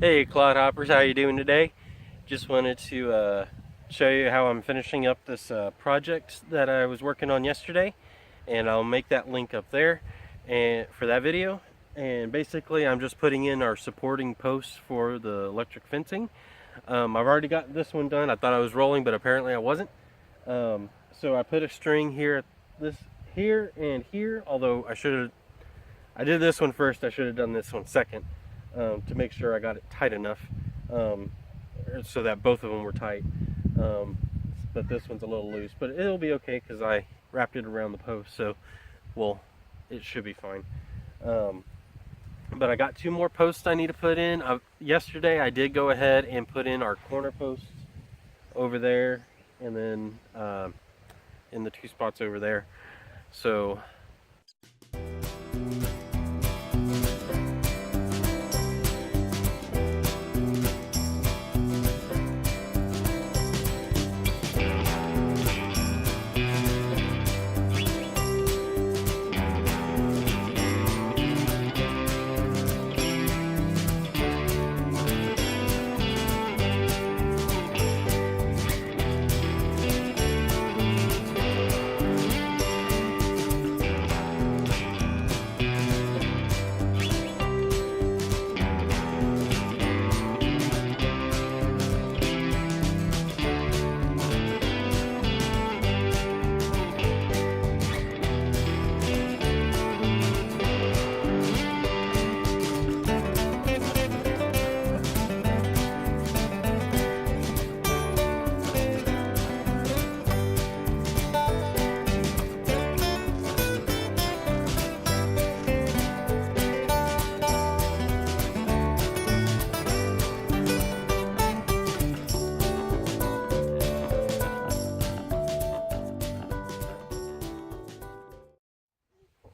Hey Clodhoppers, how you doing today? Just wanted to show you how I'm finishing up this project that I was working on yesterday, and I'll make that link up there and for that video. And basically I'm just putting in our supporting posts for the electric fencing. I've already got this one done. I thought I was rolling, but apparently I wasn't. So I put a string here, here and here, although I did this one first. I should have done this one second. To make sure I got it tight enough so that both of them were tight, but this one's a little loose, but it'll be okay because I wrapped it around the post, so it should be fine. But I got two more posts I need to put in. Yesterday I did go ahead and put in our corner posts over there, and then in the two spots over there. So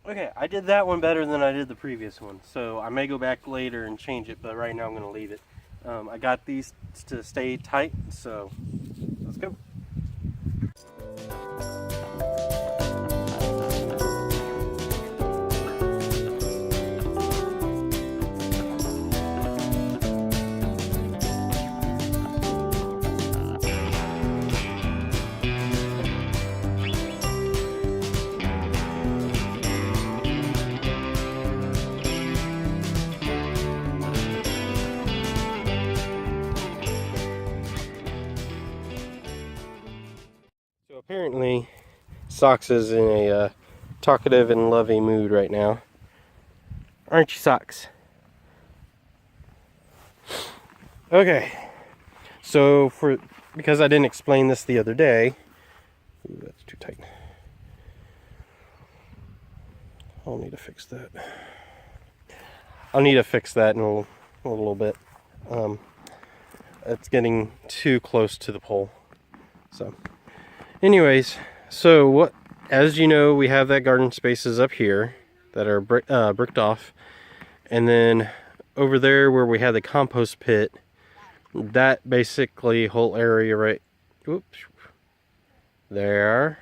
okay, I did that one better than I did the previous one, so I may go back later and change it, but right now I'm going to leave it. I got these to stay tight, so let's go. Apparently, Socks is in a talkative and lovey mood right now. Aren't you, Socks? Okay, so because I didn't explain this the other day, ooh, that's too tight. I'll need to fix that. I'll need to fix that in a little bit. It's getting too close to the pole, so. Anyways, so as you know, we have that garden spaces up here that are bricked off, and then over there where we have the compost pit, that basically whole area right, whoops, there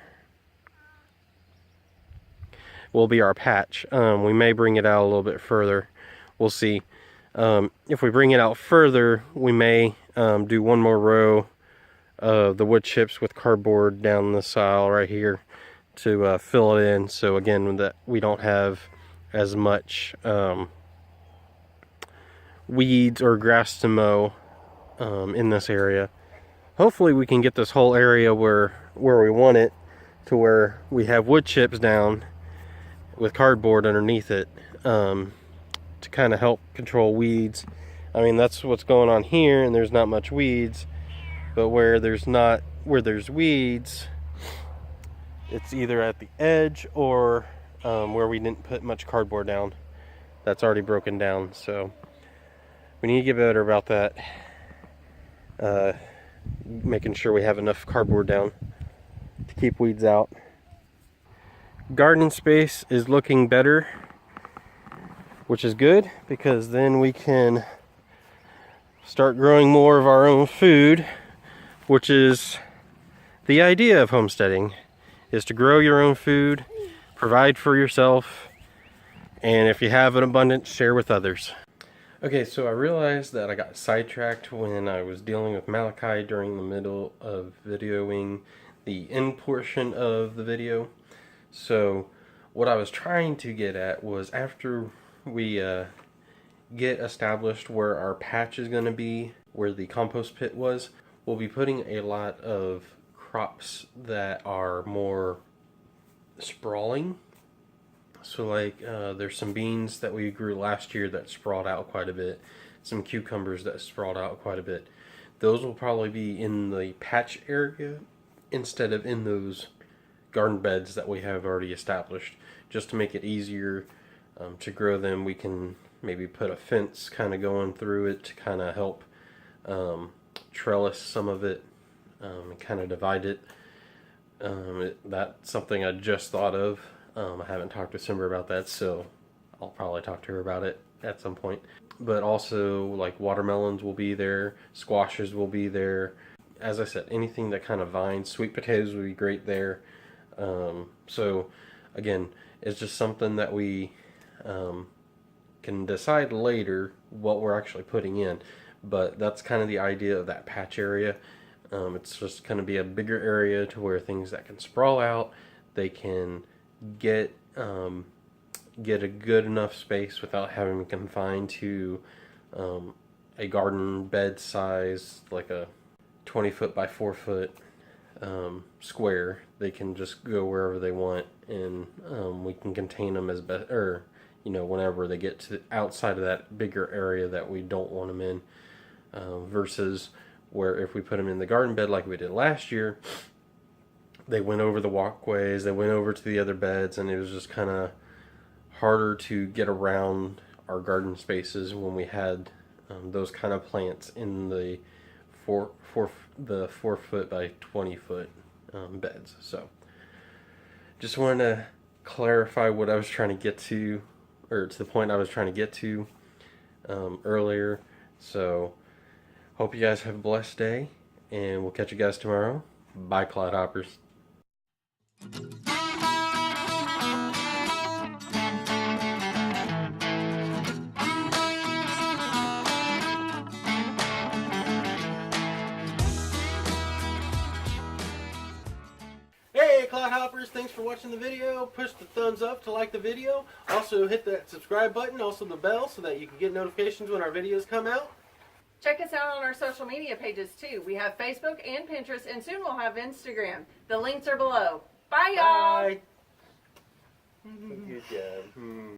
will be our patch. We may bring it out a little bit further. We'll see. If we bring it out further, we may do one more row of the wood chips with cardboard down this aisle right here to fill it in, so again that we don't have as much weeds or grass to mow in this area. Hopefully we can get this whole area where we want it, to where we have wood chips down with cardboard underneath it, to kind of help control weeds. I mean, that's what's going on here, and there's not much weeds. But where there's weeds, it's either at the edge or where we didn't put much cardboard down. That's already broken down, so we need to get better about that. Making sure we have enough cardboard down to keep weeds out. Garden space is looking better, which is good, because then we can start growing more of our own food, which is the idea of homesteading, is to grow your own food, provide for yourself, and if you have an abundance, share with others. Okay, so I realized that I got sidetracked when I was dealing with Malachi during the middle of videoing the end portion of the video. So what I was trying to get at was after we get established where our patch is going to be, where the compost pit was, we'll be putting a lot of crops that are more sprawling. So like there's some beans that we grew last year that sprawled out quite a bit, some cucumbers that sprawled out quite a bit. Those will probably be in the patch area instead of in those garden beds that we have already established. Just to make it easier to grow them, we can maybe put a fence kind of going through it to kind of help trellis some of it and kind of divide it. That's something I just thought of. I haven't talked to Simber about that, so I'll probably talk to her about it at some point. But also, like, watermelons will be there, squashes will be there. As I said, anything that kind of vines, sweet potatoes would be great there. So, again, it's just something that we can decide later what we're actually putting in. But that's kind of the idea of that patch area. It's just going to be a bigger area to where things that can sprawl out, they can get a good enough space without having to be confined to a garden bed size, like a 20 foot by 4 foot square. They can just go wherever they want, and we can contain them as best, or whenever they get to outside of that bigger area that we don't want them in, versus where if we put them in the garden bed like we did last year, they went over the walkways, they went over to the other beds, and it was just kind of harder to get around our garden spaces when we had those kind of plants in the 4 foot by 20 foot beds. So just wanted to clarify what I was trying to get to, or to the point I was trying to get to earlier. So hope you guys have a blessed day, and we'll catch you guys tomorrow. Bye, Clodhoppers. Hey Clodhoppers, thanks for watching the video. Push the thumbs up to like the video. Also hit that subscribe button, also the bell, so that you can get notifications when our videos come out. Check us out on our social media pages too. We have Facebook and Pinterest, and soon we'll have Instagram. The links are below. Bye, y'all. Bye. Good job.